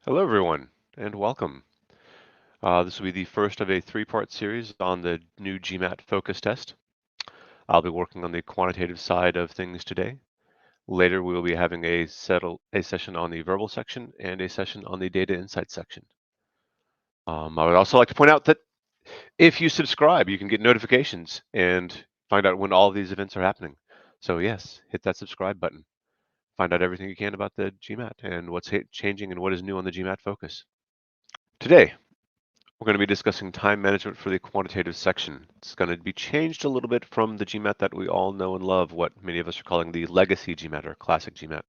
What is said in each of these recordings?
Hello, everyone, and welcome. This will be the first of a three-part series on the new GMAT Focus test. I'll be working on the quantitative side of things today. Later, we will be having a session on the verbal section and a session on the data insight section. I would also like to point out that if you subscribe, you can get notifications and find out when all of these events are happening. So yes, hit that subscribe button. Find out everything you can about the GMAT and what's changing and what is new on the GMAT Focus. Today, we're going to be discussing time management for the quantitative section. It's going to be changed a little bit from the GMAT that we all know and love, what many of us are calling the legacy GMAT or classic GMAT.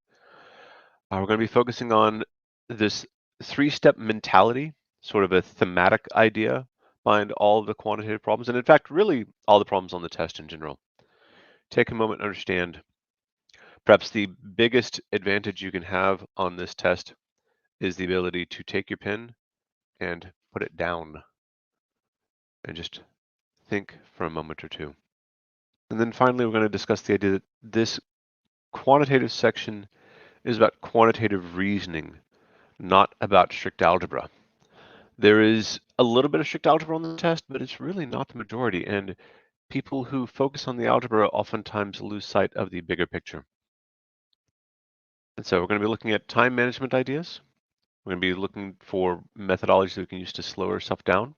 We're going to be focusing on this three-step mentality, sort of a thematic idea behind all of the quantitative problems, and in fact, really all the problems on the test in general. Take a moment and understand perhaps the biggest advantage you can have on this test is the ability to take your pen and put it down and just think for a moment or two. And then finally, we're going to discuss the idea that this quantitative section is about quantitative reasoning, not about strict algebra. There is a little bit of strict algebra on the test, but it's really not the majority. And people who focus on the algebra oftentimes lose sight of the bigger picture. And so we're going to be looking at time management ideas. We're going to be looking for methodologies that we can use to slow ourselves down,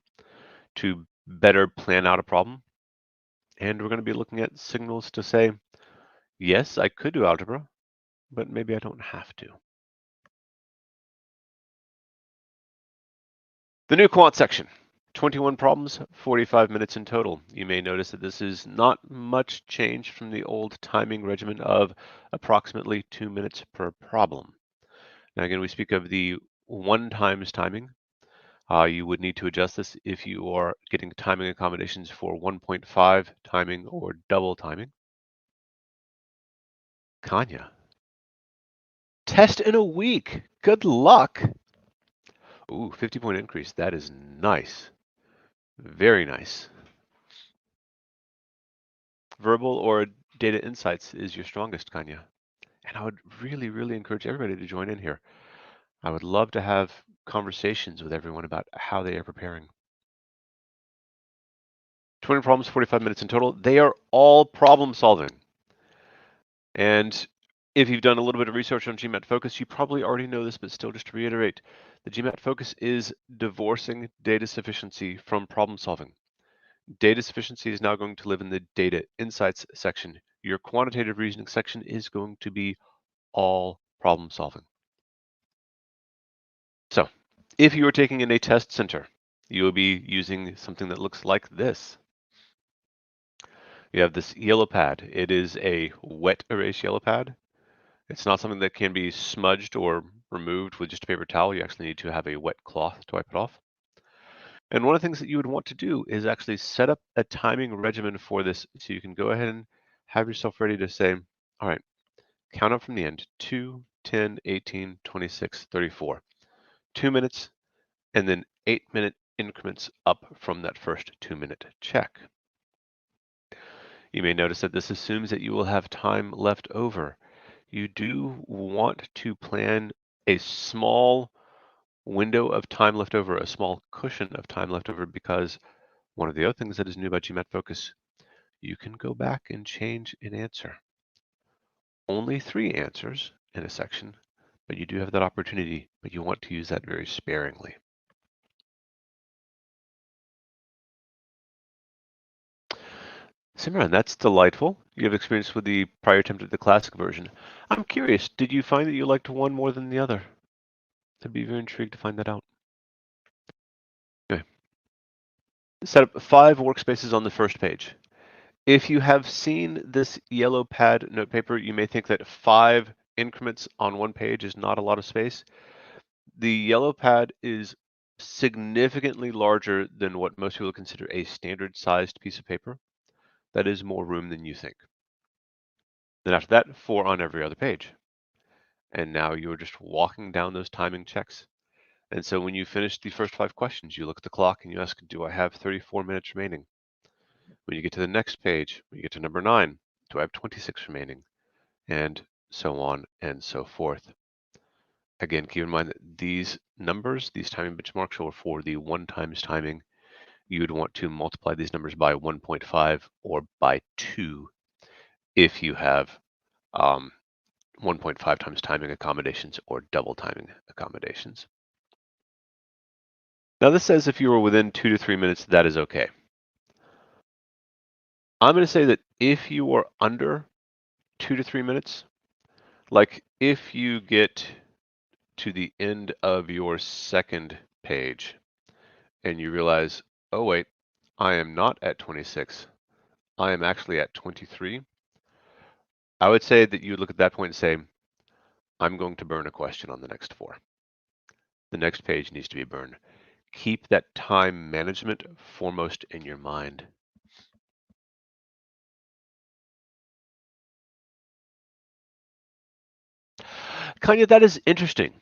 to better plan out a problem. And we're going to be looking at signals to say, yes, I could do algebra, but maybe I don't have to. The new quant section, 21 problems, 45 minutes in total. You may notice that this is not much change from the old timing regimen of approximately 2 minutes per problem. Now again, we speak of the 1 times timing. You would need to adjust this if you are getting timing accommodations for 1.5 timing or double timing. Kanya. Test in a week. Good luck. Ooh, 50-point increase. That is nice. Very nice. Verbal or data insights is your strongest, Kanya. And I would really, really encourage everybody to join in here. I would love to have conversations with everyone about how they are preparing. 20 problems, 45 minutes in total. They are all problem solving. And if you've done a little bit of research on GMAT Focus, you probably already know this, but still just to reiterate, the GMAT Focus is divorcing data sufficiency from problem solving. Data sufficiency is now going to live in the data insights section. Your quantitative reasoning section is going to be all problem solving. So if you are taking in a test center, you will be using something that looks like this. You have this yellow pad. It is a wet erase yellow pad. It's not something that can be smudged or removed with just a paper towel. You actually need to have a wet cloth to wipe it off. And one of the things that you would want to do is actually set up a timing regimen for this so you can go ahead and have yourself ready to say, all right, count up from the end, 2, 10, 18, 26, 34. 2 minutes, and then 8-minute increments up from that first 2-minute check. You may notice that this assumes that you will have time left over. You do want to plan a small window of time left over, a small cushion of time left over, because one of the other things that is new about GMAT Focus, you can go back and change an answer. Only 3 answers in a section, but you do have that opportunity, but you want to use that very sparingly. Simran, that's delightful. You have experience with the prior attempt at the classic version. I'm curious, did you find that you liked one more than the other? I'd be very intrigued to find that out. Okay. Set up 5 workspaces on the first page. If you have seen this yellow pad notepaper, you may think that 5 increments on one page is not a lot of space. The yellow pad is significantly larger than what most people consider a standard sized piece of paper. That is more room than you think. Then after that, 4 on every other page. And now you're just walking down those timing checks. And so when you finish the first 5 questions, you look at the clock and you ask, do I have 34 minutes remaining? When you get to the next page, when you get to number 9, do I have 26 remaining? And so on and so forth. Again, keep in mind that these numbers, these timing benchmarks, are for the 1 times timing. You would want to multiply these numbers by 1.5 or by 2 if you have 1.5 times timing accommodations or double timing accommodations. Now this says if you were within 2 to 3 minutes, that is okay. I'm going to say that if you are under 2 to 3 minutes, like if you get to the end of your second page and you realize, oh wait, I am not at 26, I am actually at 23, I would say that you would look at that point and say, I'm going to burn a question on the next 4. The next page needs to be burned. Keep that time management foremost in your mind. Kanya, that is interesting.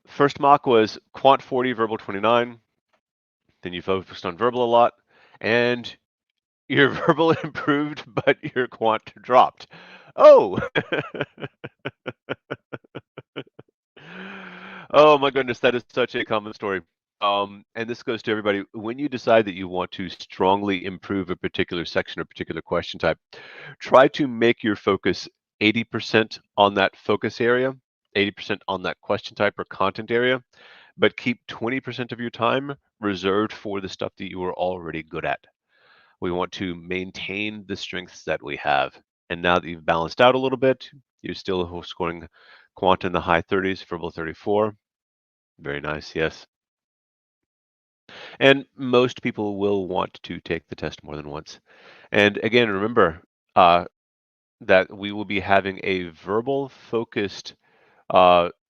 First mock was quant 40, verbal 29. Then you focused on verbal a lot, and your verbal improved, but your quant dropped. Oh! Oh my goodness, that is such a common story. And this goes to everybody. When you decide that you want to strongly improve a particular section or particular question type, try to make your focus 80% on that focus area, 80% on that question type or content area, but keep 20% of your time reserved for the stuff that you are already good at. We want to maintain the strengths that we have. And now that you've balanced out a little bit, you're still scoring quant in the high 30s, verbal 34. Very nice, yes. And most people will want to take the test more than once. And again, remember that we will be having a verbal focused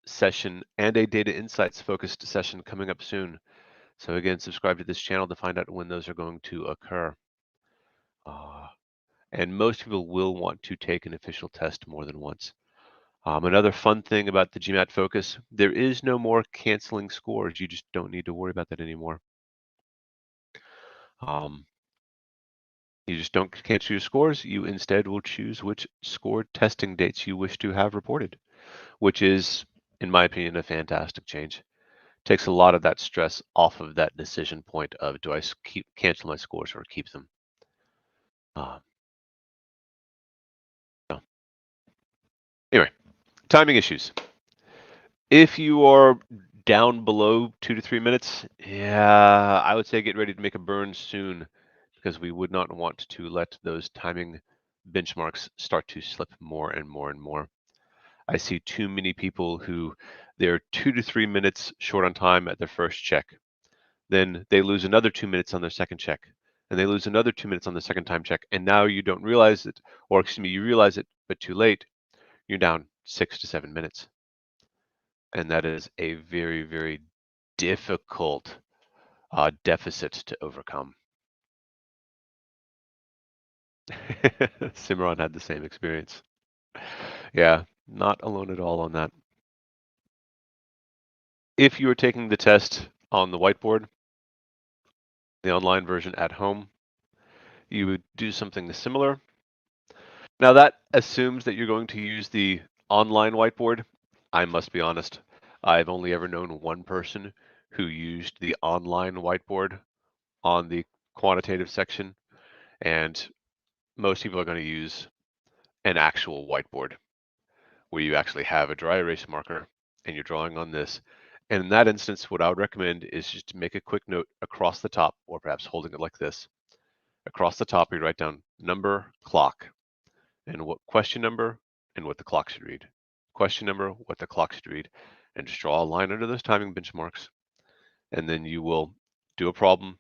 session and a data insights focused session coming up soon. So again, subscribe to this channel to find out when those are going to occur. And most people will want to take an official test more than once. Another fun thing about the GMAT Focus, there is no more canceling scores. You just don't need to worry about that anymore. You just don't cancel your scores. You instead will choose which score testing dates you wish to have reported, which is, in my opinion, a fantastic change. Takes a lot of that stress off of that decision point of do I cancel my scores or keep them. So. Anyway, timing issues. If you are down below 2 to 3 minutes, yeah, I would say get ready to make a burn soon because we would not want to let those timing benchmarks start to slip more and more and more. I see too many people who they're 2 to 3 minutes short on time at their first check. Then they lose another 2 minutes on their second check. And they lose another 2 minutes on the second time check. And now you don't realize it, or excuse me, you realize it, but too late. You're down 6 to 7 minutes. And that is a very, very difficult deficit to overcome. Simran had the same experience. Yeah, not alone at all on that. If you are taking the test on the whiteboard, the online version at home, you would do something similar. Now that assumes that you're going to use the online whiteboard. I must be honest, I've only ever known one person who used the online whiteboard on the quantitative section, and most people are going to use an actual whiteboard where you actually have a dry erase marker and you're drawing on this. And in that instance, what I would recommend is just to make a quick note across the top, or perhaps holding it like this. Across the top, you write down number, clock, and what question number and what the clock should read. Question number, what the clock should read, and just draw a line under those timing benchmarks. And then you will do a problem,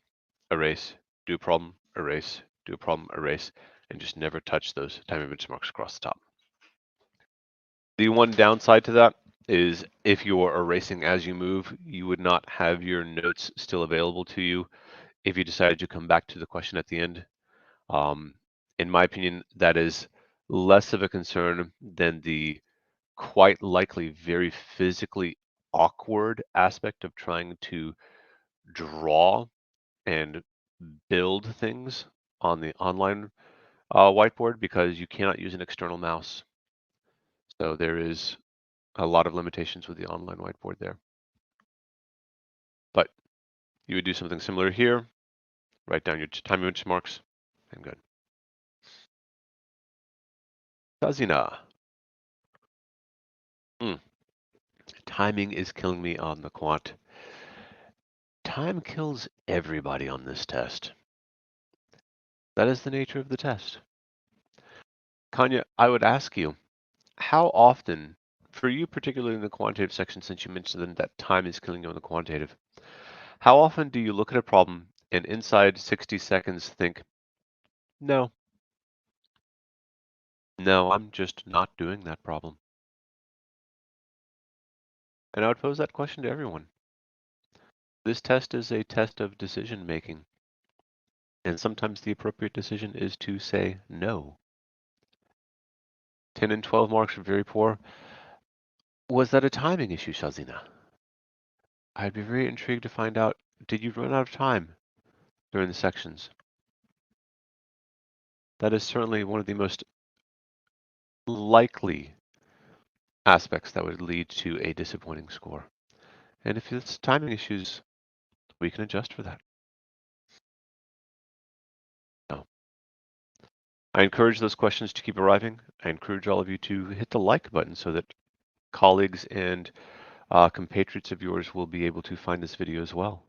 erase, do a problem, erase, do a problem, erase, and just never touch those timing benchmarks across the top. The one downside to that is if you're erasing as you move, you would not have your notes still available to you if you decided to come back to the question at the end. In my opinion, that is less of a concern than the quite likely very physically awkward aspect of trying to draw and build things on the online whiteboard because you cannot use an external mouse. So there is A lot of limitations with the online whiteboard there. But you would do something similar here, write down your time benchmarks, and good. Kazina. Timing is killing me on the quant. Time kills everybody on this test. That is the nature of the test. Kanya, I would ask you, how often, for you particularly in the quantitative section, since you mentioned that time is killing you on the quantitative, how often do you look at a problem and inside 60 seconds think, no, I'm just not doing that problem? And I would pose that question to everyone. This test is a test of decision making. And sometimes the appropriate decision is to say no. 10 and 12 marks are very poor. Was that a timing issue, Shazina? I'd be very intrigued to find out, did you run out of time during the sections? That is certainly one of the most likely aspects that would lead to a disappointing score. And if it's timing issues, we can adjust for that. No. I encourage those questions to keep arriving. I encourage all of you to hit the like button so that colleagues and compatriots of yours will be able to find this video as well.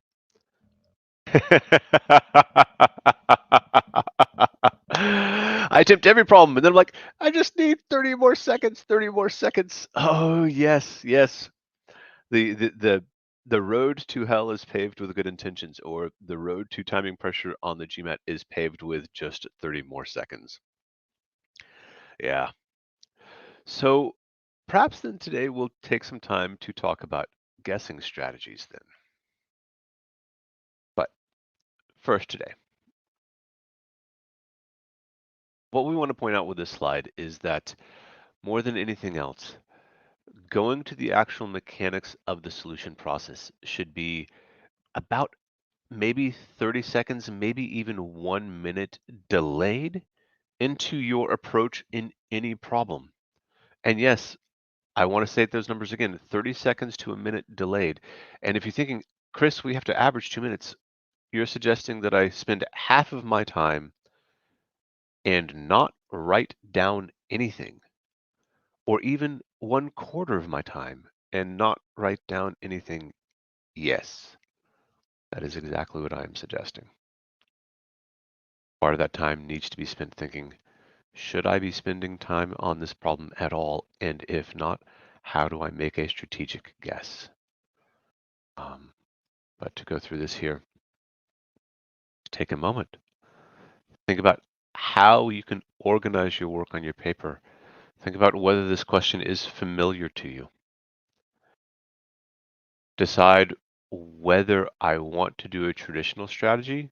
I attempt every problem and then I'm like, I just need 30 more seconds, 30 more seconds. Oh, yes, yes. The road to hell is paved with good intentions, or the road to timing pressure on the GMAT is paved with just 30 more seconds. Yeah. So perhaps then today we'll take some time to talk about guessing strategies then. But first today, what we want to point out with this slide is that more than anything else, going to the actual mechanics of the solution process should be about maybe 30 seconds, maybe even 1 minute delayed into your approach in any problem. And yes, I want to state those numbers again, 30 seconds to a minute delayed. And if you're thinking, Chris, we have to average 2 minutes, you're suggesting that I spend half of my time and not write down anything, or even 1/4 of my time and not write down anything. Yes, that is exactly what I am suggesting. Part of that time needs to be spent thinking, should I be spending time on this problem at all? And if not, how do I make a strategic guess? But to go through this here, take a moment. Think about how you can organize your work on your paper. Think about whether this question is familiar to you. Decide whether I want to do a traditional strategy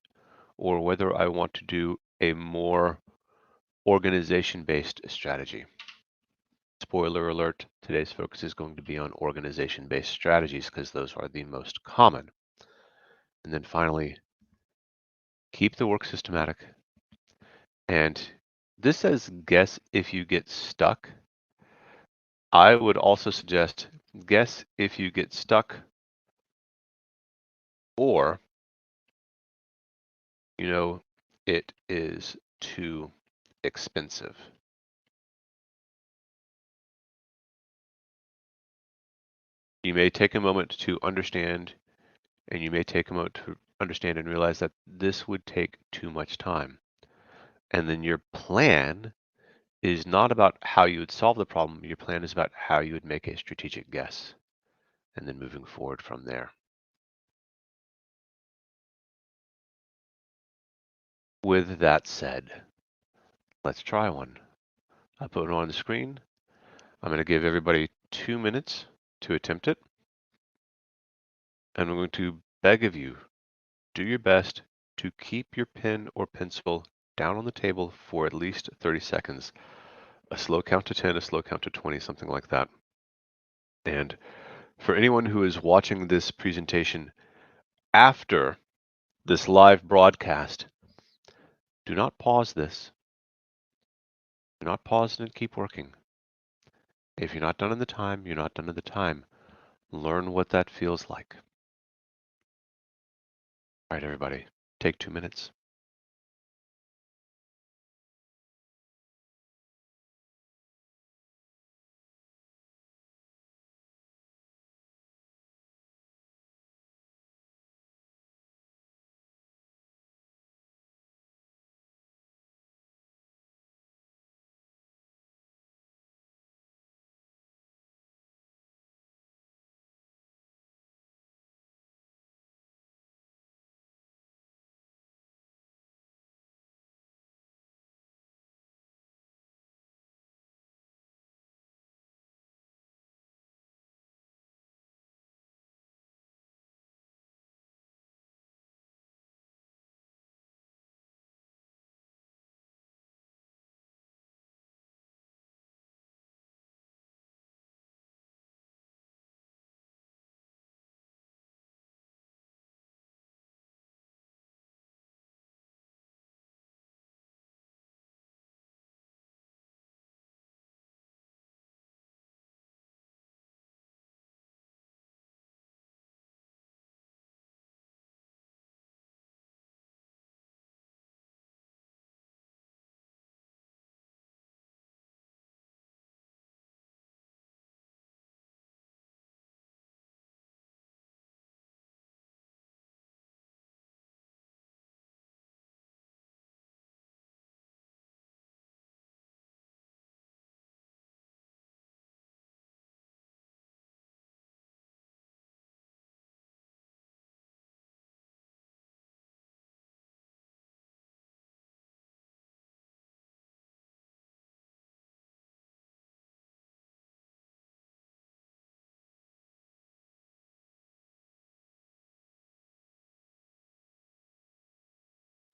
or whether I want to do a more organization-based strategy. Spoiler alert, today's focus is going to be on organization-based strategies because those are the most common. And then finally, keep the work systematic. And this says guess if you get stuck. I would also suggest guess if you get stuck, or, it is too expensive. You may take a moment to understand, and you may take a moment to understand and realize that this would take too much time. And then your plan is not about how you would solve the problem. Your plan is about how you would make a strategic guess, and then moving forward from there. With that said, let's try one. I'll put it on the screen. I'm going to give everybody 2 minutes to attempt it. And I'm going to beg of you, do your best to keep your pen or pencil down on the table for at least 30 seconds. A slow count to 10, a slow count to 20, something like that. And for anyone who is watching this presentation after this live broadcast, do not pause this. Do not pause and keep working. If you're not done in the time, you're not done in the time. Learn what that feels like. All right, everybody, take 2 minutes.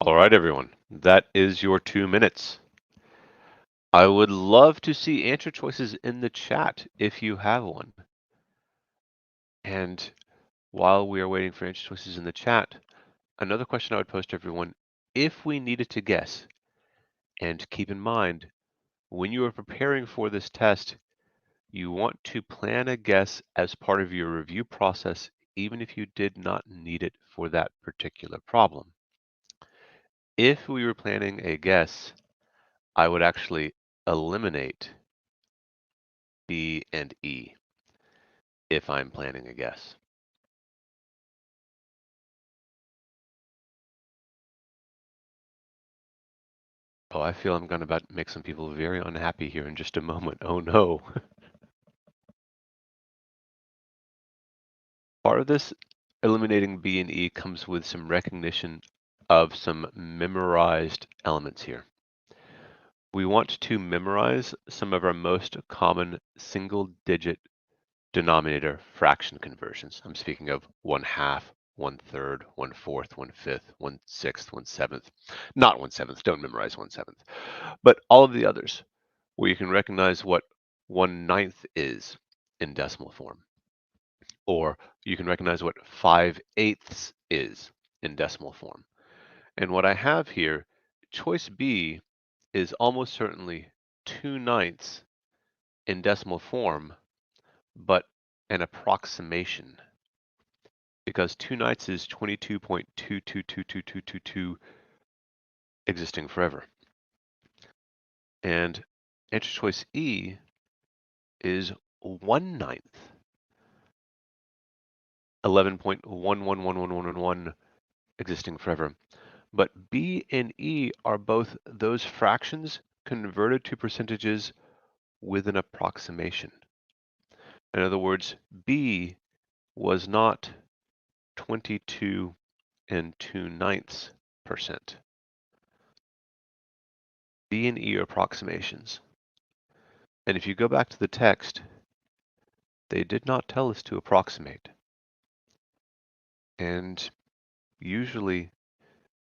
All right, everyone, that is your 2 minutes. I would love to see answer choices in the chat if you have one. And while we are waiting for answer choices in the chat, another question I would pose to everyone, if we needed to guess, and keep in mind, when you are preparing for this test, you want to plan a guess as part of your review process, even if you did not need it for that particular problem. If we were planning a guess, I would actually eliminate B and E if I'm planning a guess. Oh, I feel I'm going to about make some people very unhappy here in just a moment. Oh no. Part of this eliminating B and E comes with some recognition of some memorized elements here. We want to memorize some of our most common single-digit denominator fraction conversions. I'm speaking of 1/2, 1/3, 1/4, 1/5, 1/6, 1/7. Not 1/7, don't memorize 1/7. But all of the others, where you can recognize what 1/9 is in decimal form, or you can recognize what 5/8 is in decimal form. And what I have here, choice B is almost certainly 2/9 in decimal form, but an approximation, because 2/9 is 22.222222 existing forever. And answer choice E is 1/9, 11.111111 existing forever. But B and E are both those fractions converted to percentages with an approximation. In other words, B was not 22 and 2/9%. B and E are approximations. And if you go back to the text, they did not tell us to approximate. And usually,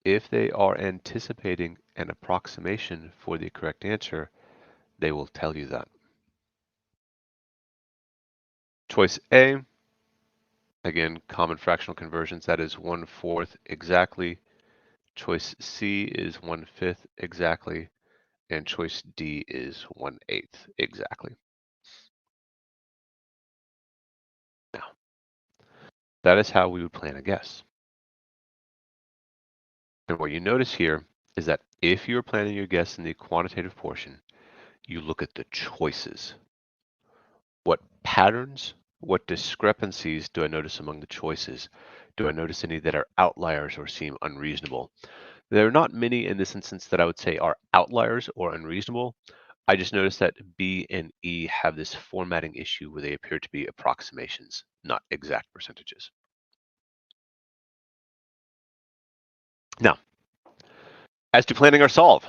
if they are anticipating an approximation for the correct answer, they will tell you that. Choice A, again, common fractional conversions, that is 1/4 exactly. Choice C is 1/5 exactly. And choice D is 1/8 exactly. That is how we would plan a guess. And what you notice here is that if you're planning your guess in the quantitative portion, you look at the choices. What patterns, what discrepancies do I notice among the choices? Do I notice any that are outliers or seem unreasonable? There are not many in this instance that I would say are outliers or unreasonable. I just noticed that B and E have this formatting issue where they appear to be approximations, not exact percentages. Now, as to planning our solve,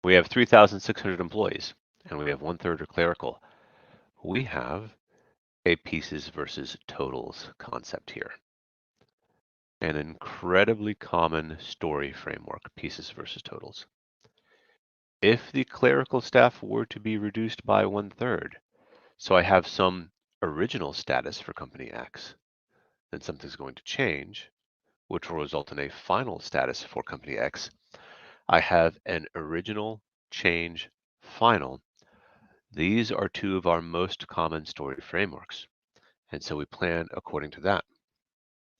we have 3,600 employees, and we have 1/3 are clerical. We have a pieces versus totals concept here. An incredibly common story framework, pieces versus totals. If the clerical staff were to be reduced by 1/3, so I have some original status for company X, then something's going to change, which will result in a final status for company X. I have an original, change, final. These are two of our most common story frameworks. And so we plan according to that.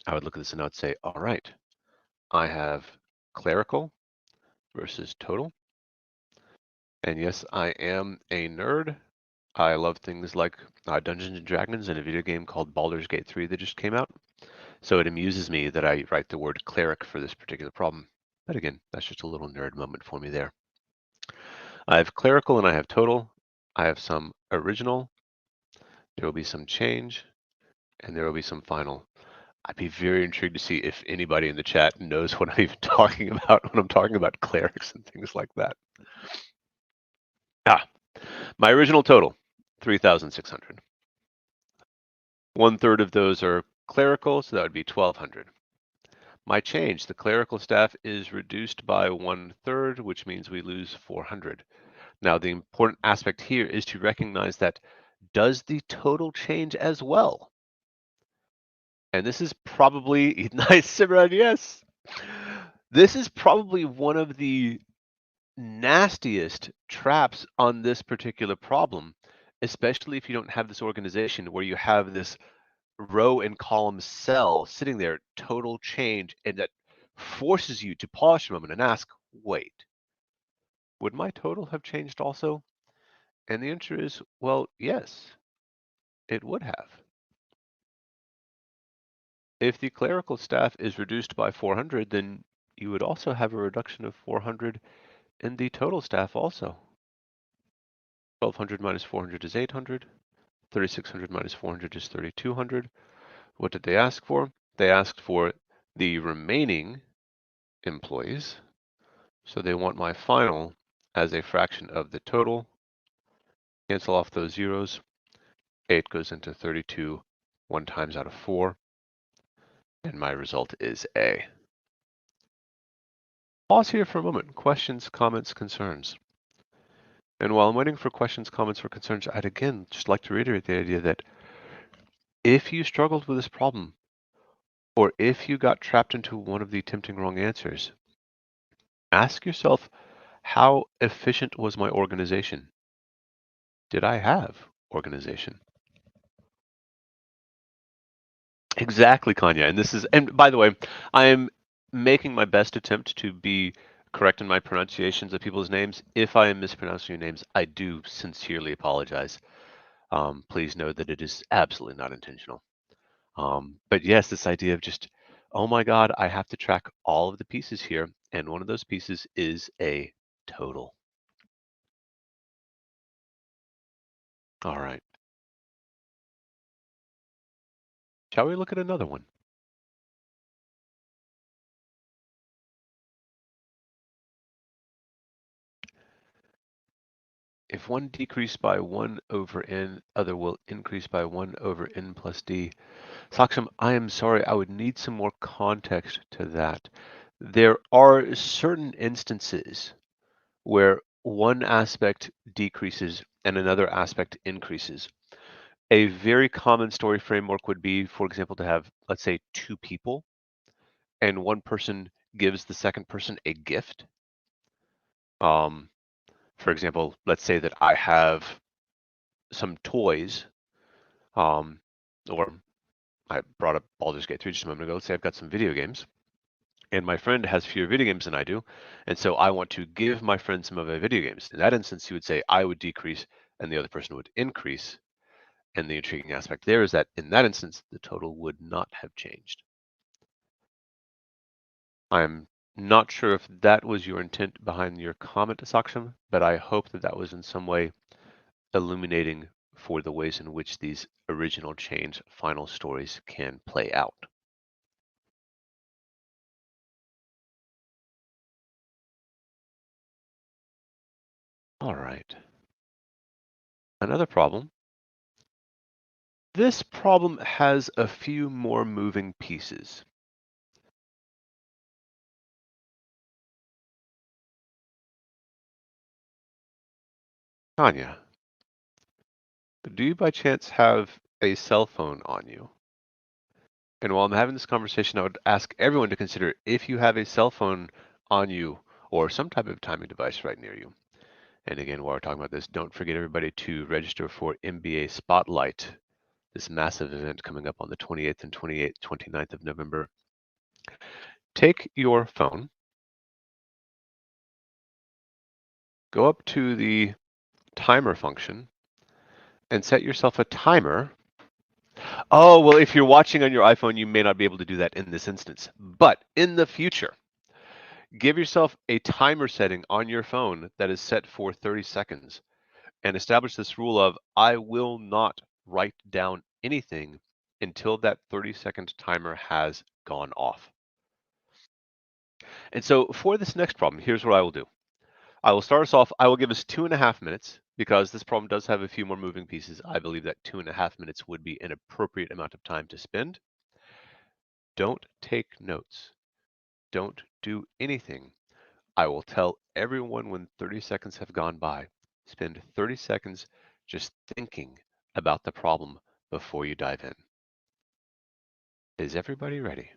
I would look at this and I would say, all right, I have clerical versus total. And yes, I am a nerd. I love things like Dungeons and Dragons and a video game called Baldur's Gate 3 that just came out. So it amuses me that I write the word cleric for this particular problem. But again, that's just a little nerd moment for me there. I have clerical and I have total. I have some original. There will be some change and there will be some final. I'd be very intrigued to see if anybody in the chat knows what I'm even talking about when I'm talking about clerics and things like that. My original total, 3,600. 1/3 of those are clerical, so that would be 1,200. My change, the clerical staff is reduced by 1/3, which means we lose 400. Now, the important aspect here is to recognize that does the total change as well? And this is probably, nice, Simran, yes. This is probably one of the nastiest traps on this particular problem, especially if you don't have this organization where you have this row and column cell sitting there, total change, and that forces you to pause for a moment and ask, wait, would my total have changed also? And the answer is, well, yes, it would have. If the clerical staff is reduced by 400, then you would also have a reduction of 400 in the total staff also. 1,200 minus 400 is 800. 3,600 minus 400 is 3,200. What did they ask for? They asked for the remaining employees. So they want my final as a fraction of the total. Cancel off those zeros. 8 goes into 32 1 times out of 4. And my result is A. Pause here for a moment. Questions, comments, concerns. And while I'm waiting for questions, comments, or concerns, I'd again just like to reiterate the idea that if you struggled with this problem, or if you got trapped into one of the tempting wrong answers, ask yourself, how efficient was my organization? Did I have organization? Exactly, Kanya. And by the way, I am making my best attempt to be correct in my pronunciations of people's names. If I am mispronouncing your names, I do sincerely apologize. Please know that it is absolutely not intentional. But yes, this idea of just, oh my God, I have to track all of the pieces here. And one of those pieces is a total. All right. Shall we look at another one? If one decreased by 1 over n, other will increase by 1 over n plus d. Saksham, I am sorry, I would need some more context to that. There are certain instances where one aspect decreases and another aspect increases. A very common story framework would be, for example, to have, let's say, 2 people, and one person gives the second person a gift. For example, let's say that I have some toys, or I brought up Baldur's Gate 3 just a moment ago. Let's say I've got some video games, and my friend has fewer video games than I do, and so I want to give my friend some of my video games. In that instance, you would say I would decrease and the other person would increase. And the intriguing aspect there is that in that instance, the total would not have changed. I'm not sure if that was your intent behind your comment, Saksham, but I hope that that was in some way illuminating for the ways in which these original chain's final stories can play out. All right. Another problem. This problem has a few more moving pieces. Tanya, do you by chance have a cell phone on you? And while I'm having this conversation, I would ask everyone to consider if you have a cell phone on you or some type of timing device right near you. And again, while we're talking about this, don't forget everybody to register for MBA Spotlight, this massive event coming up on the 28th and 29th of November. Take your phone, go up to the timer function, and set yourself a timer. Oh, well, if you're watching on your iPhone, you may not be able to do that in this instance. But in the future, give yourself a timer setting on your phone that is set for 30 seconds and establish this rule of I will not write down anything until that 30-second timer has gone off. And so for this next problem, here's what I will do. I will start us off. I will give us 2.5 minutes because this problem does have a few more moving pieces. I believe that 2.5 minutes would be an appropriate amount of time to spend. Don't take notes. Don't do anything. I will tell everyone when 30 seconds have gone by. Spend 30 seconds just thinking about the problem before you dive in. Is everybody ready?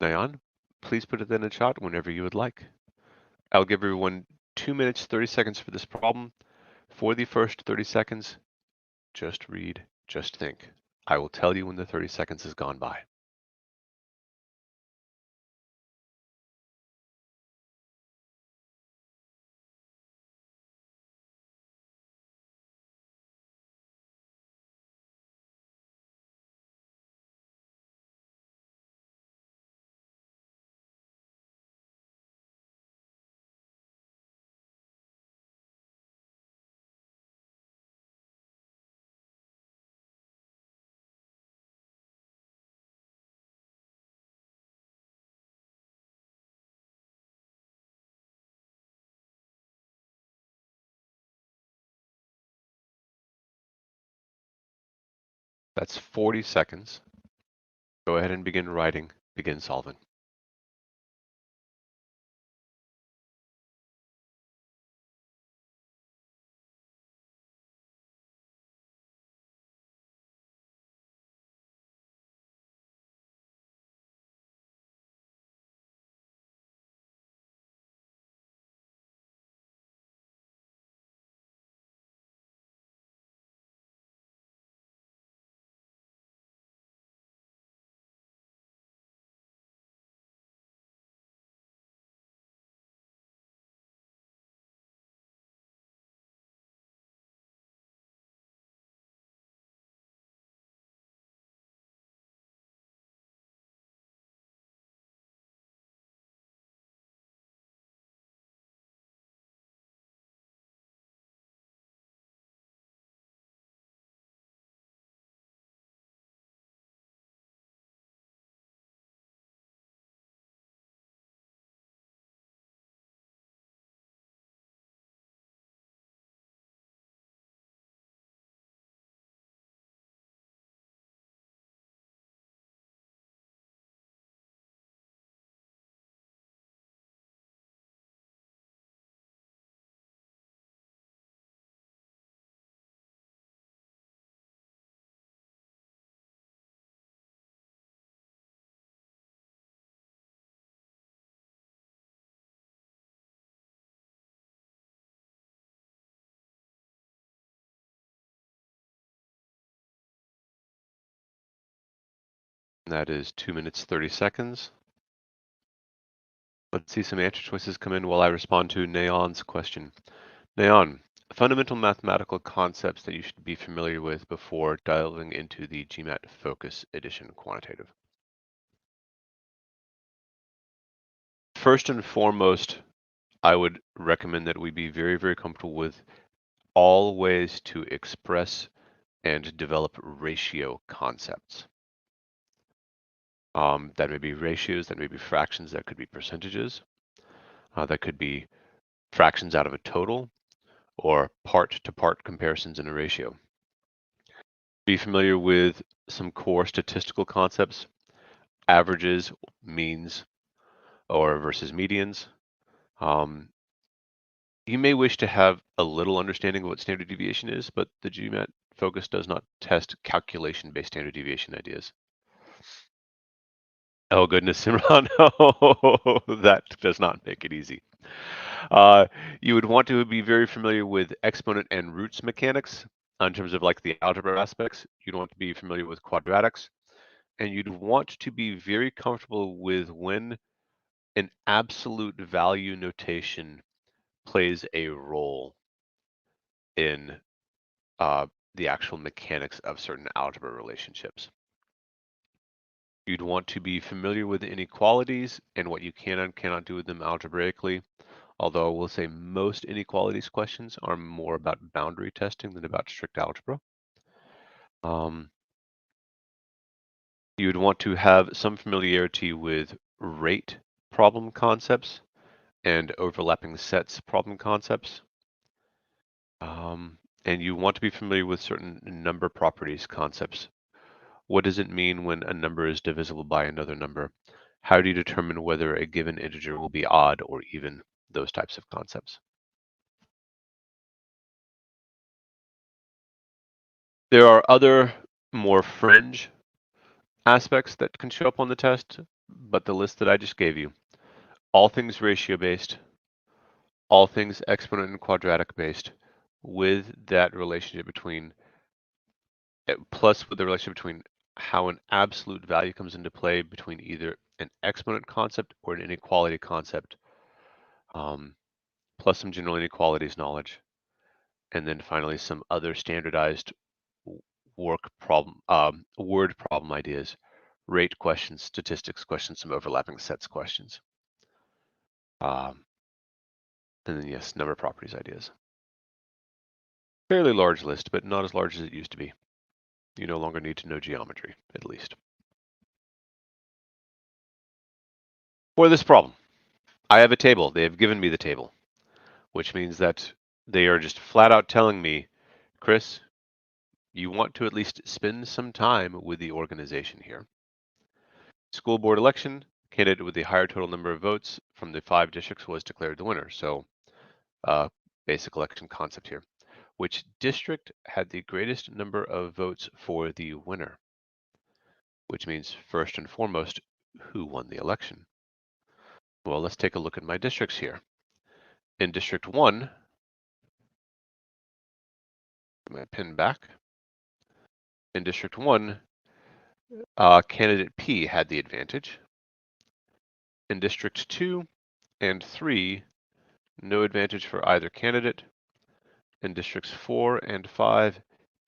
Nayan, please put it in the chat whenever you would like. I'll give everyone 2 minutes, 30 seconds for this problem. For the first 30 seconds, just read, just think. I will tell you when the 30 seconds has gone by. That's 40 seconds. Go ahead and begin writing, begin solving. That is 2 minutes, 30 seconds. Let's see some answer choices come in while I respond to Neon's question. Neon, fundamental mathematical concepts that you should be familiar with before diving into the GMAT Focus Edition quantitative. First and foremost, I would recommend that we be very, very comfortable with all ways to express and develop ratio concepts. That may be ratios, that may be fractions, that could be percentages, that could be fractions out of a total, or part-to-part comparisons in a ratio. Be familiar with some core statistical concepts, averages, means, or versus medians. You may wish to have a little understanding of what standard deviation is, but the GMAT focus does not test calculation-based standard deviation ideas. Oh goodness, Simran, no, that does not make it easy. Uh, you would want to be very familiar with exponent and roots mechanics in terms of like the algebra aspects. You'd want to be familiar with quadratics, and you'd want to be very comfortable with when an absolute value notation plays a role in the actual mechanics of certain algebra relationships. You'd want to be familiar with inequalities and what you can and cannot do with them algebraically. Although I will say most inequalities questions are more about boundary testing than about strict algebra. You would want to have some familiarity with rate problem concepts and overlapping sets problem concepts. And you want to be familiar with certain number properties concepts. What does it mean when a number is divisible by another number? How do you determine whether a given integer will be odd or even? Those types of concepts. There are other more fringe aspects that can show up on the test, but the list that I just gave you, all things ratio based, all things exponent and quadratic based, with that relationship between, plus with the relationship between how an absolute value comes into play between either an exponent concept or an inequality concept, plus some general inequalities knowledge, and then finally some other standardized word problem ideas, rate questions, statistics questions, some overlapping sets questions. And then yes, number properties ideas. Fairly large list, but not as large as it used to be. You no longer need to know geometry, at least. For this problem, I have a table. They have given me the table, which means that they are just flat out telling me, Chris, you want to at least spend some time with the organization here. School board election, candidate with the higher total number of votes from the 5 districts was declared the winner. So basic election concept here. Which district had the greatest number of votes for the winner? Which means first and foremost, who won the election? Well, let's take a look at my districts here. In District 1, my pin back. In District 1, candidate P had the advantage. In District 2 and 3, no advantage for either candidate. In Districts 4 and 5,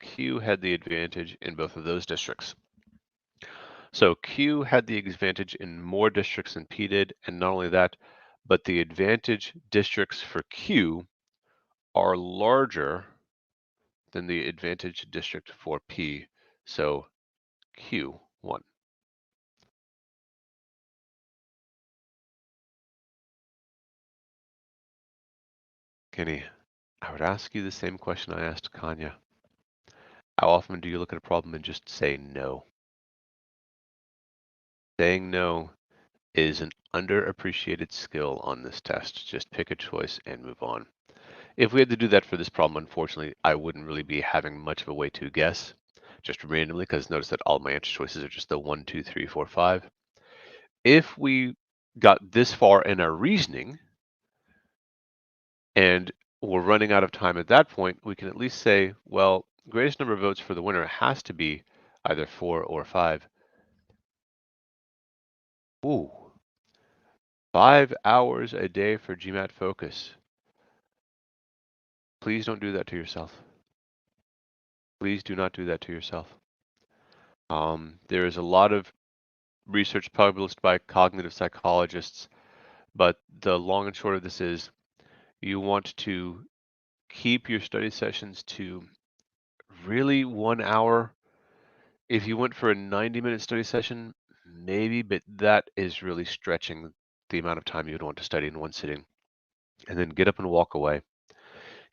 Q had the advantage in both of those districts. So Q had the advantage in more districts than P did, and not only that, but the advantage districts for Q are larger than the advantage district for P, so Q won. Kenny, I would ask you the same question I asked Kanya. How often do you look at a problem and just say no? Saying no is an underappreciated skill on this test. Just pick a choice and move on. If we had to do that for this problem, unfortunately, I wouldn't really be having much of a way to guess, just randomly, because notice that all my answer choices are just the 1, 2, 3, 4, 5. If we got this far in our reasoning and we're running out of time at that point, we can at least say, well, greatest number of votes for the winner has to be either 4 or 5. Ooh, 5 hours a day for GMAT Focus. Please don't do that to yourself. Please do not do that to yourself. There is a lot of research published by cognitive psychologists, but the long and short of this is you want to keep your study sessions to really 1 hour. If you went for a 90-minute study session, maybe, but that is really stretching the amount of time you'd want to study in one sitting. And then get up and walk away.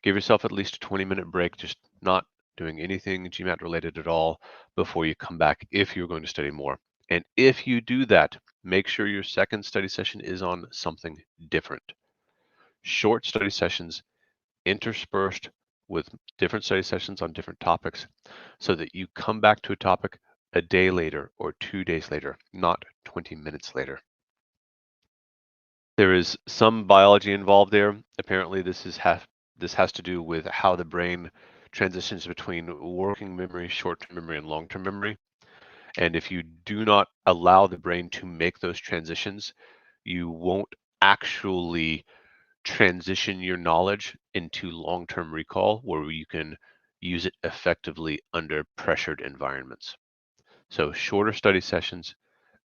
Give yourself at least a 20-minute break, just not doing anything GMAT related at all before you come back if you're going to study more. And if you do that, make sure your second study session is on something different. Short study sessions interspersed with different study sessions on different topics so that you come back to a topic a day later or 2 days later, not 20 minutes later. There is some biology involved there. Apparently, this has to do with how the brain transitions between working memory, short-term memory, and long-term memory. And if you do not allow the brain to make those transitions, you won't actually transition your knowledge into long-term recall where you can use it effectively under pressured environments. So shorter study sessions,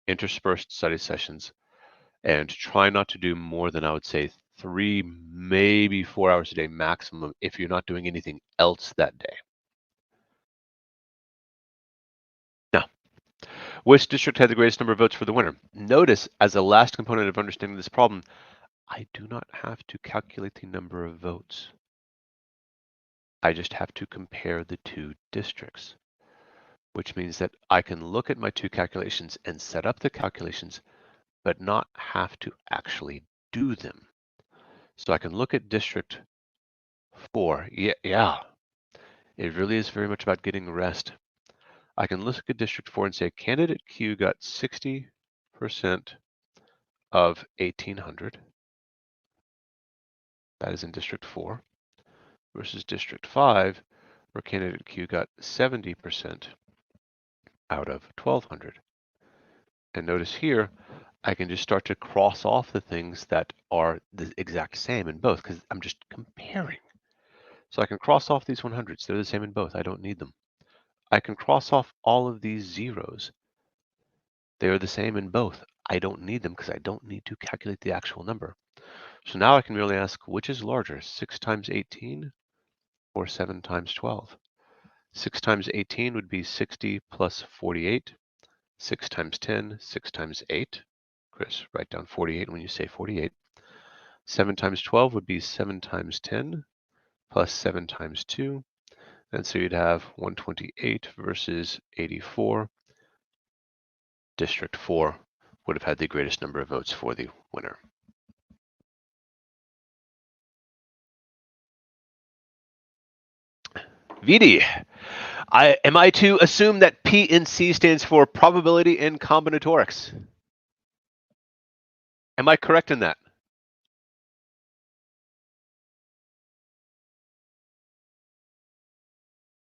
interspersed study sessions, and try not to do more than I would say 3, maybe 4 hours a day maximum if you're not doing anything else that day. Now, which district had the greatest number of votes for the winner? Notice, as a last component of understanding this problem, I do not have to calculate the number of votes. I just have to compare the two districts, which means that I can look at my two calculations and set up the calculations, but not have to actually do them. So I can look at District 4. Yeah, it really is very much about getting rest. I can look at District 4 and say candidate Q got 60% of 1800. That is in District 4 versus District 5, where candidate Q got 70% out of 1200. And notice here, I can just start to cross off the things that are the exact same in both because I'm just comparing. So I can cross off these 100s. They're the same in both. I don't need them. I can cross off all of these zeros. They are the same in both. I don't need them because I don't need to calculate the actual number. So now I can really ask, which is larger, 6 times 18 or 7 times 12? 6 times 18 would be 60 plus 48. 6 times 10, 6 times 8. Chris, write down 48 when you say 48. 7 times 12 would be 7 times 10 plus 7 times 2. And so you'd have 128 versus 84. District 4 would have had the greatest number of votes for the winner. VD, am I to assume that P in C stands for probability in combinatorics? Am I correct in that?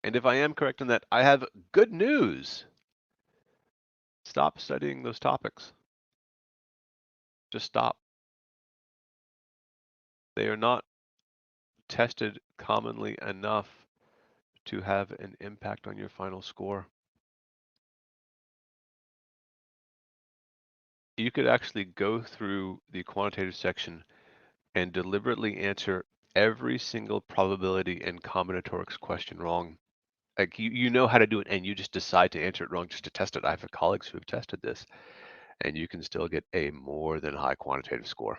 And if I am correct in that, I have good news. Stop studying those topics. Just stop. They are not tested commonly enough to have an impact on your final score. You could actually go through the quantitative section and deliberately answer every single probability and combinatorics question wrong. Like you know how to do it and you just decide to answer it wrong just to test it. I have colleagues who have tested this and you can still get a more than high quantitative score.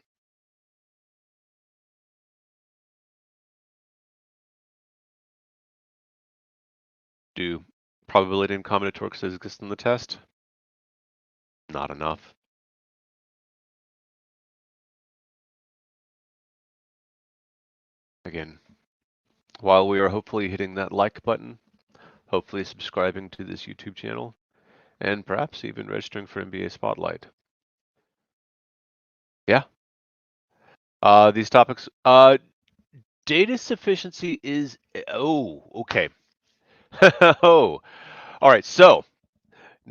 Do probability and combinatorics exist in the test? Not enough. Again, while we are hopefully hitting that like button, hopefully subscribing to this YouTube channel, and perhaps even registering for MBA Spotlight. Yeah. These topics, data sufficiency is, okay. Oh, all right. So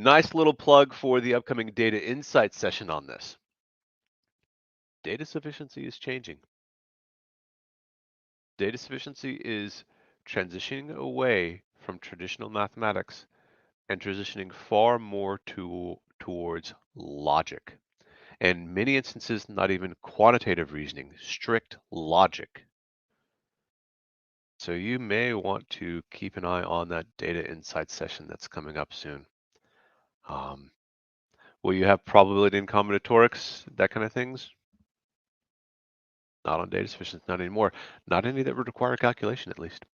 Nice little plug for the upcoming data insights session on this. Data sufficiency is changing. Data sufficiency is transitioning away from traditional mathematics and transitioning far more towards logic. And in many instances, not even quantitative reasoning, strict logic. So you may want to keep an eye on that data insights session that's coming up soon. Will you have probability and combinatorics, that kind of things? Not on data sufficiency, not anymore. Not any that would require calculation, at least.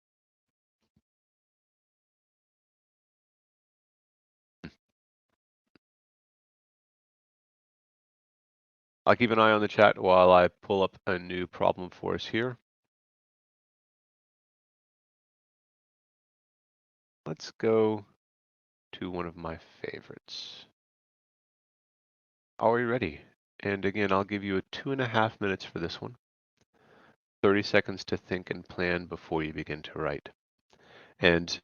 I'll keep an eye on the chat while I pull up a new problem for us here. Let's go to one of my favorites. Are we ready? And again, I'll give you 2.5 minutes for this one. 30 seconds to think and plan before you begin to write. And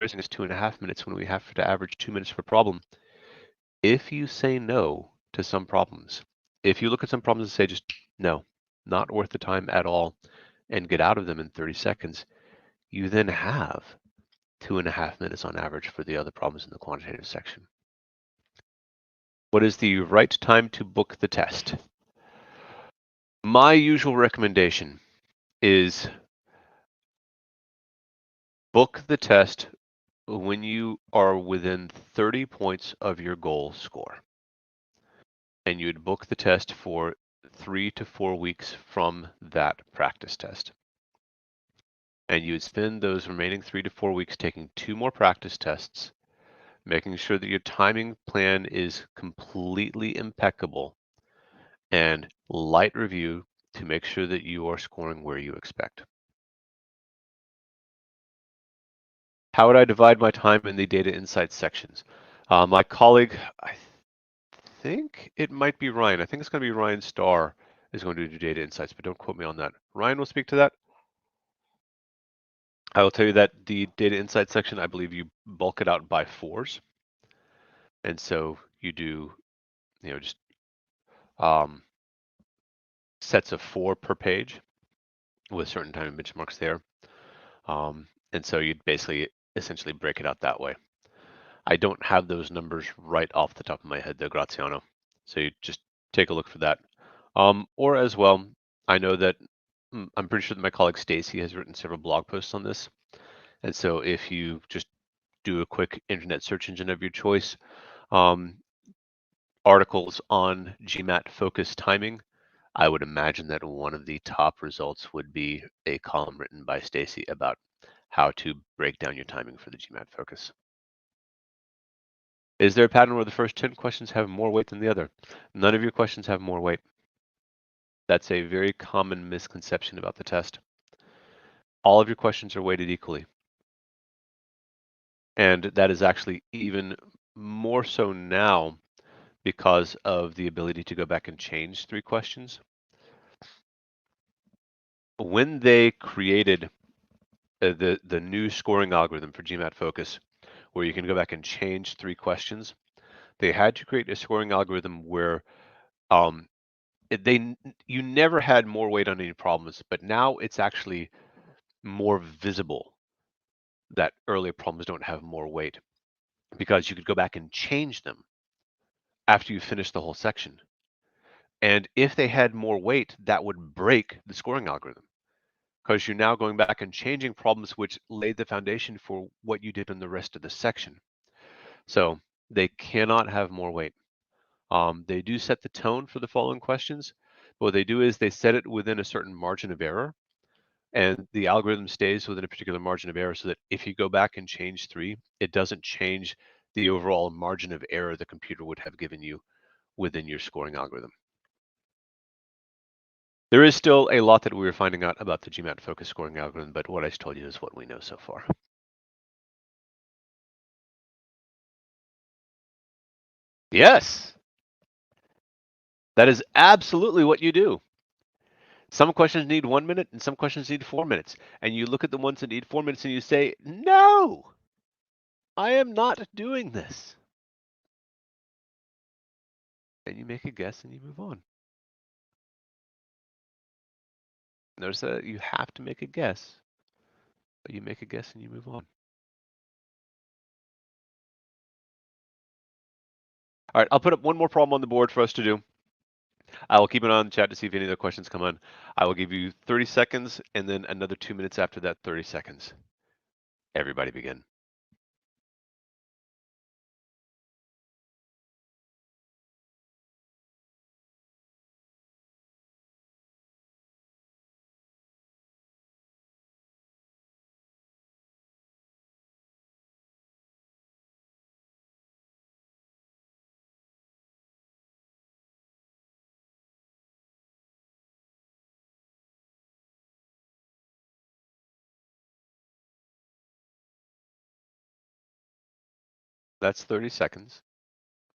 is 2.5 minutes when we have to average 2 minutes per problem. If you say no to some problems, if you look at some problems and say just no, not worth the time at all, and get out of them in 30 seconds, you then have 2.5 minutes on average for the other problems in the quantitative section. What is the right time to book the test? My usual recommendation is book the test when you are within 30 points of your goal score. And you'd book the test for 3 to 4 weeks from that practice test. And you would spend those remaining 3 to 4 weeks taking 2 more practice tests, making sure that your timing plan is completely impeccable, and light review to make sure that you are scoring where you expect. How would I divide my time in the data insights sections? My colleague, I think it might be Ryan. I think it's going to be Ryan Starr is going to do data insights, but don't quote me on that. Ryan will speak to that. I will tell you that the data insights section, I believe you bulk it out by 4s. And so you do, just sets of 4 per page with certain time benchmarks there. And so you'd basically essentially break it out that way. I don't have those numbers right off the top of my head, though, Graziano. So you just take a look for that. Or as well, I know that I'm pretty sure that my colleague Stacy has written several blog posts on this. And so if you just do a quick internet search engine of your choice, articles on GMAT focus timing, I would imagine that one of the top results would be a column written by Stacy about how to break down your timing for the GMAT focus. Is there a pattern where the first 10 questions have more weight than the other? None of your questions have more weight. That's a very common misconception about the test. All of your questions are weighted equally. And that is actually even more so now because of the ability to go back and change 3 questions. When they created the new scoring algorithm for GMAT Focus, where you can go back and change 3 questions, they had to create a scoring algorithm where you never had more weight on any problems, but now it's actually more visible that earlier problems don't have more weight because you could go back and change them after you finish the whole section. And if they had more weight, that would break the scoring algorithm because you're now going back and changing problems which laid the foundation for what you did in the rest of the section. So they cannot have more weight. They do set the tone for the following questions. What they do is they set it within a certain margin of error, and the algorithm stays within a particular margin of error so that if you go back and change 3, it doesn't change the overall margin of error the computer would have given you within your scoring algorithm. There is still a lot that we are finding out about the GMAT focus scoring algorithm, but what I just told you is what we know so far. Yes, that is absolutely what you do. Some questions need 1 minute and some questions need 4 minutes. And you look at the ones that need 4 minutes and you say, no, I am not doing this. And you make a guess and you move on. Notice that you have to make a guess, but you make a guess and you move on. All right, I'll put up one more problem on the board for us to do. I will keep an eye on the chat to see if any other questions come on. I will give you 30 seconds and then another 2 minutes after that 30 seconds. Everybody begin. That's 30 seconds.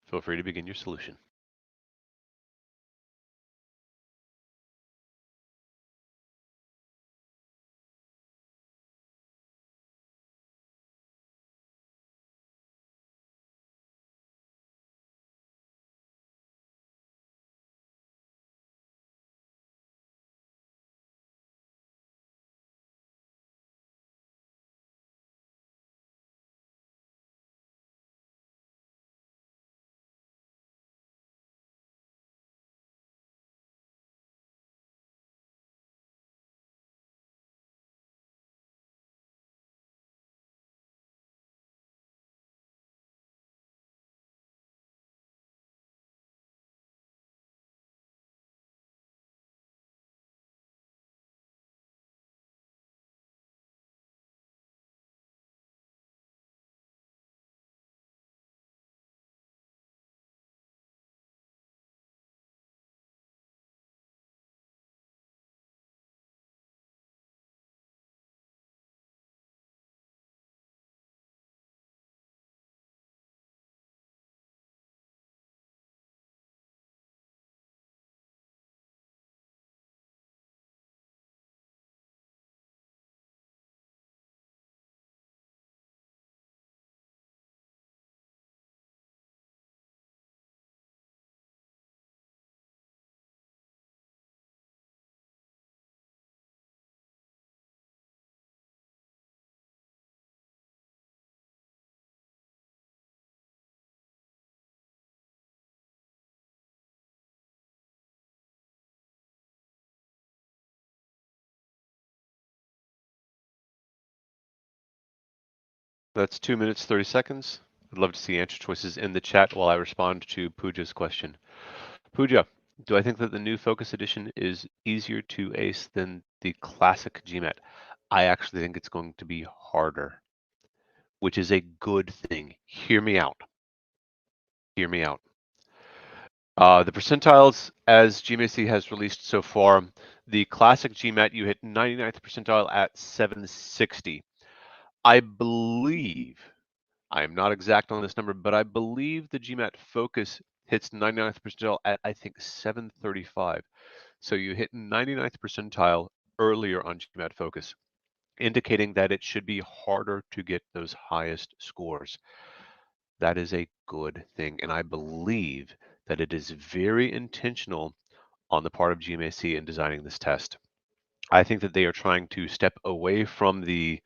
Feel free to begin your solution. That's 2 minutes, 30 seconds. I'd love to see answer choices in the chat while I respond to Pooja's question. Pooja, do I think that the new Focus Edition is easier to ace than the classic GMAT? I actually think it's going to be harder, which is a good thing. Hear me out. Hear me out. The percentiles, as GMAC has released so far, the classic GMAT, you hit 99th percentile at 760. I believe, I am not exact on this number, but I believe the GMAT Focus hits 99th percentile at, I think, 735. So you hit 99th percentile earlier on GMAT Focus, indicating that it should be harder to get those highest scores. That is a good thing, and I believe that it is very intentional on the part of GMAC in designing this test. I think that they are trying to step away from the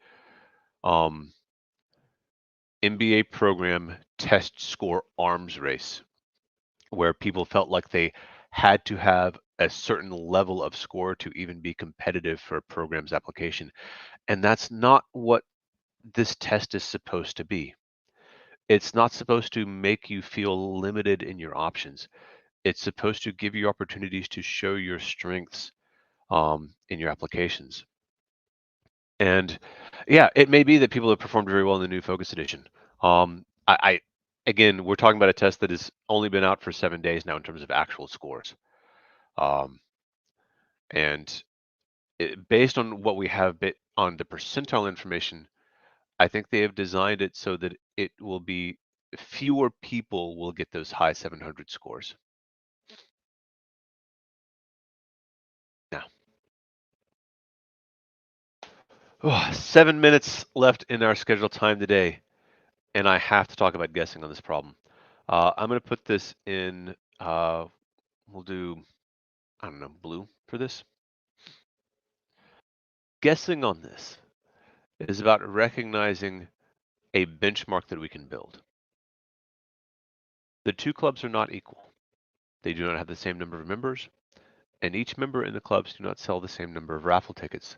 MBA program test score arms race, where people felt like they had to have a certain level of score to even be competitive for a program's application. And that's not what this test is supposed to be. It's not supposed to make you feel limited in your options. It's supposed to give you opportunities to show your strengths in your applications. And yeah, it may be that people have performed very well in the new Focus Edition. I again, we're talking about a test that has only been out for 7 days now in terms of actual scores. Um, and based on what we have on the percentile information, I think they have designed it so that it will be fewer people will get those high 700 scores. Now, 7 minutes left in our scheduled time today. and I have to talk about guessing on this problem. I'm going to put this in, we'll do, I don't know, blue for this. Guessing on this is about recognizing a benchmark that we can build. The two clubs are not equal. They do not have the same number of members, and each member in the clubs do not sell the same number of raffle tickets.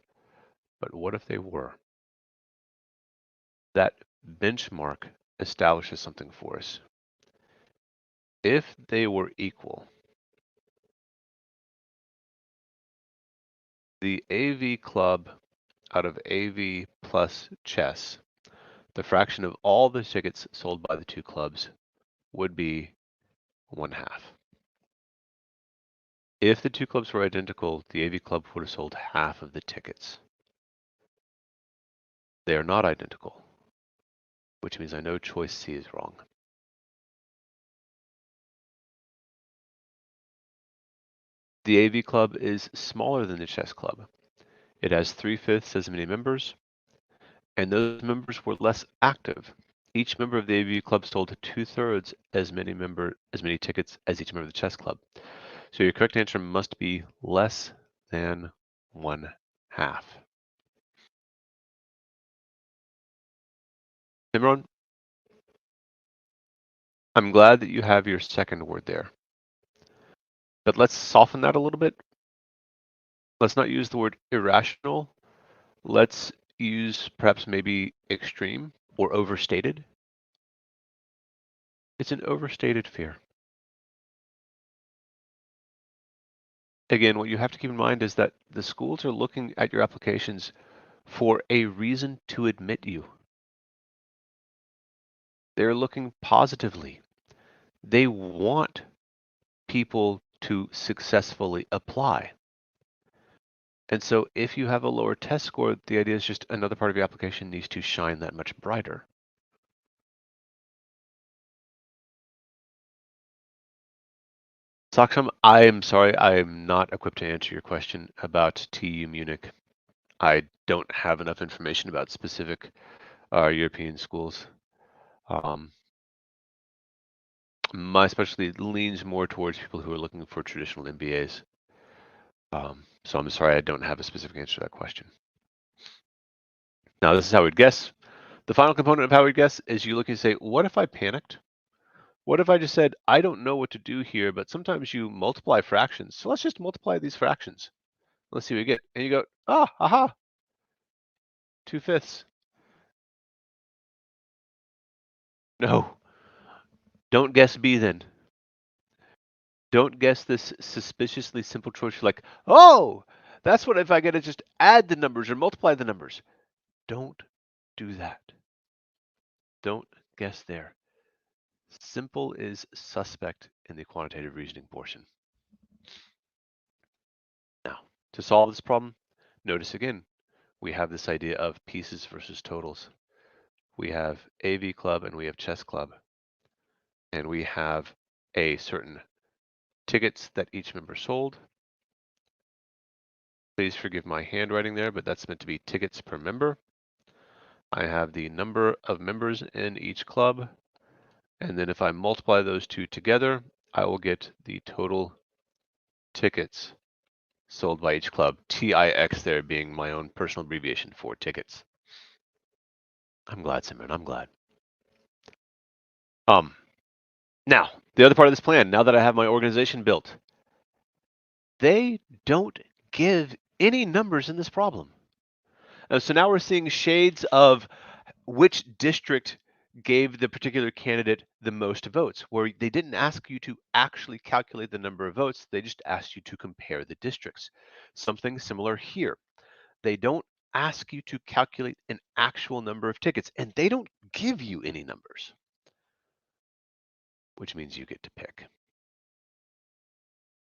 But what if they were? That benchmark establishes something for us. If they were equal, the AV club out of AV plus chess, the fraction of all the tickets sold by the two clubs would be 1/2. If the two clubs were identical, the AV club would have sold half of the tickets. They are not identical, which means I know choice C is wrong. The AV club is smaller than the chess club. It has 3/5 as many members, and those members were less active. Each member of the AV club sold 2/3 as many tickets as each member of the chess club. So your correct answer must be less than 1/2. Imran, I'm glad that you have your second word there. But let's soften that a little bit. Let's not use the word irrational. Let's use perhaps maybe extreme or overstated. It's an overstated fear. Again, what you have to keep in mind is that the schools are looking at your applications for a reason to admit you. They're looking positively. They want people to successfully apply. And so if you have a lower test score, the idea is just another part of your application needs to shine that much brighter. Saksham, I am sorry, I am not equipped to answer your question about TU Munich. I don't have enough information about specific European schools. My specialty leans more towards people who are looking for traditional MBAs. So I'm sorry, I don't have a specific answer to that question. Now, this is how we'd guess. The final component of how we guess is you look and say, what if I panicked? What if I just said, I don't know what to do here, but sometimes you multiply fractions. So let's just multiply these fractions. Let's see what we get. And you go, aha, 2/5. No, don't guess B then. Don't guess this suspiciously simple choice. You're like, oh, that's what if I get to just add the numbers or multiply the numbers. Don't do that. Don't guess there. Simple is suspect in the quantitative reasoning portion. Now, to solve this problem, notice again, we have this idea of pieces versus totals. We have AV club and we have chess club. And we have a certain tickets that each member sold. Please forgive my handwriting there, but that's meant to be tickets per member. I have the number of members in each club. And then if I multiply those two together, I will get the total tickets sold by each club. TIX there being my own personal abbreviation for tickets. I'm glad, Simran, I'm glad. Now, the other part of this plan, now that I have my organization built, they don't give any numbers in this problem. So now we're seeing shades of which district gave the particular candidate the most votes, where they didn't ask you to actually calculate the number of votes, they just asked you to compare the districts. Something similar here. They don't ask you to calculate an actual number of tickets, and they don't give you any numbers, which means you get to pick.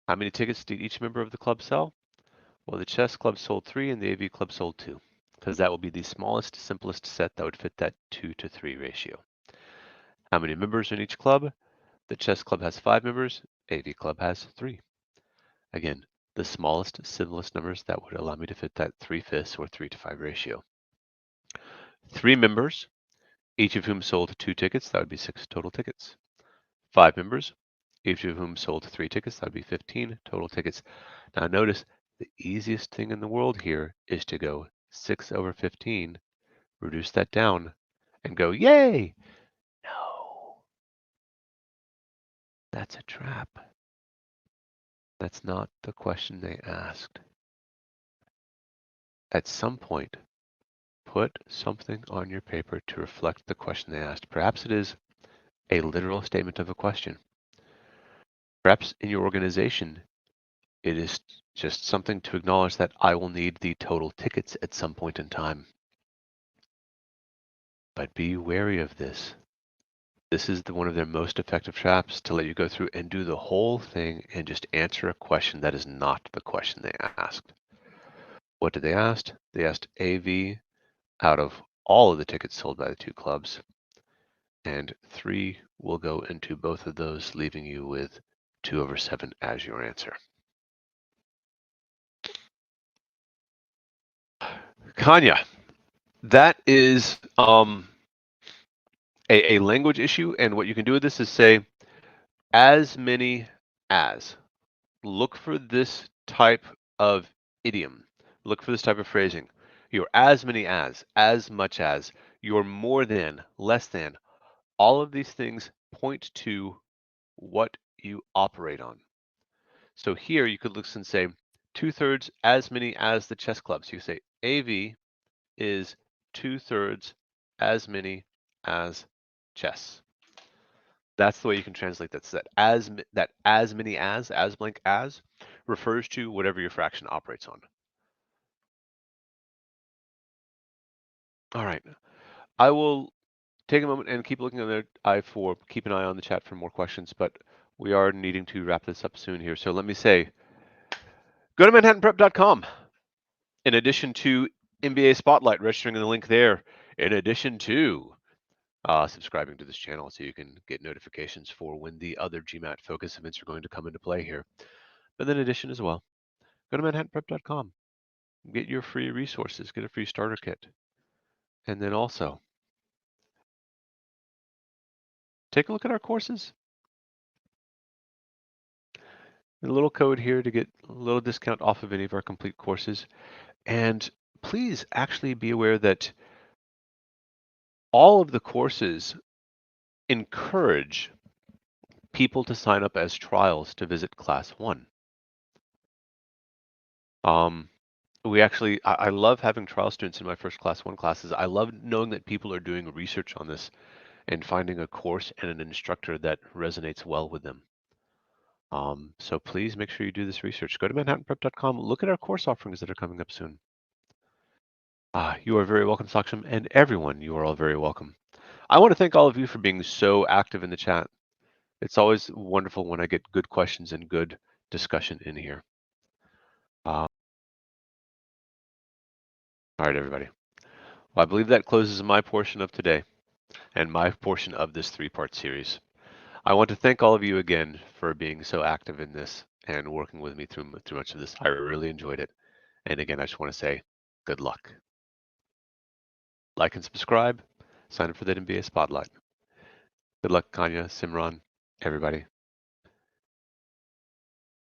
How many tickets did each member of the club sell? Well, the chess club sold 3 and the AV club sold 2, because that will be the smallest, simplest set that would fit that 2-to-3 ratio. How many members in each club? The chess club has 5 members, AV club has 3. Again, the smallest, simplest numbers that would allow me to fit that 3/5 or 3-to-5 ratio. 3 members, each of whom sold 2 tickets, that would be 6 total tickets. 5 members, each of whom sold 3 tickets, that would be 15 total tickets. Now notice the easiest thing in the world here is to go 6 over 15, reduce that down, and go, yay! No, that's a trap. That's not the question they asked. At some point, put something on your paper to reflect the question they asked. Perhaps it is a literal statement of a question. Perhaps in your organization, it is just something to acknowledge that I will need the total tickets at some point in time. But be wary of this. This is one of their most effective traps, to let you go through and do the whole thing and just answer a question that is not the question they asked. What did they ask? They asked AV out of all of the tickets sold by the 2 clubs, and 3 will go into both of those, leaving you with 2 over 7 as your answer. Kanya, that is a language issue, and what you can do with this is say, as many as. Look for this type of idiom. Look for this type of phrasing. You're as many as much as, you're more than, less than. All of these things point to what you operate on. So here you could look and say 2/3 as many as the chess clubs. You say AV is 2/3 as many as chess. That's the way you can translate that. So that as many as blank as refers to whatever your fraction operates on. All right. I will take a moment and keep looking on there. Keep an eye on the chat for more questions, but we are needing to wrap this up soon here. So let me say, go to manhattanprep.com. In addition to MBA Spotlight, registering in the link there, in addition to subscribing to this channel so you can get notifications for when the other GMAT Focus events are going to come into play here. But in addition as well, go to manhattanprep.com. Get your free resources, get a free starter kit. And then also, take a look at our courses. A little code here to get a little discount off of any of our complete courses. And please actually be aware that all of the courses encourage people to sign up as trials to visit class 1. I love having trial students in my first class 1 classes. I love knowing that people are doing research on this and finding a course and an instructor that resonates well with them. So please make sure you do this research. Go to manhattanprep.com. Look at our course offerings that are coming up soon. You are very welcome, Saksham, and everyone, you are all very welcome. I want to thank all of you for being so active in the chat. It's always wonderful when I get good questions and good discussion in here. All right, everybody. Well, I believe that closes my portion of today and my portion of this 3-part series. I want to thank all of you again for being so active in this and working with me through much of this. I really enjoyed it. And again, I just want to say good luck. Like and subscribe. Sign up for that MBA Spotlight. Good luck, Kanya, Simran, everybody.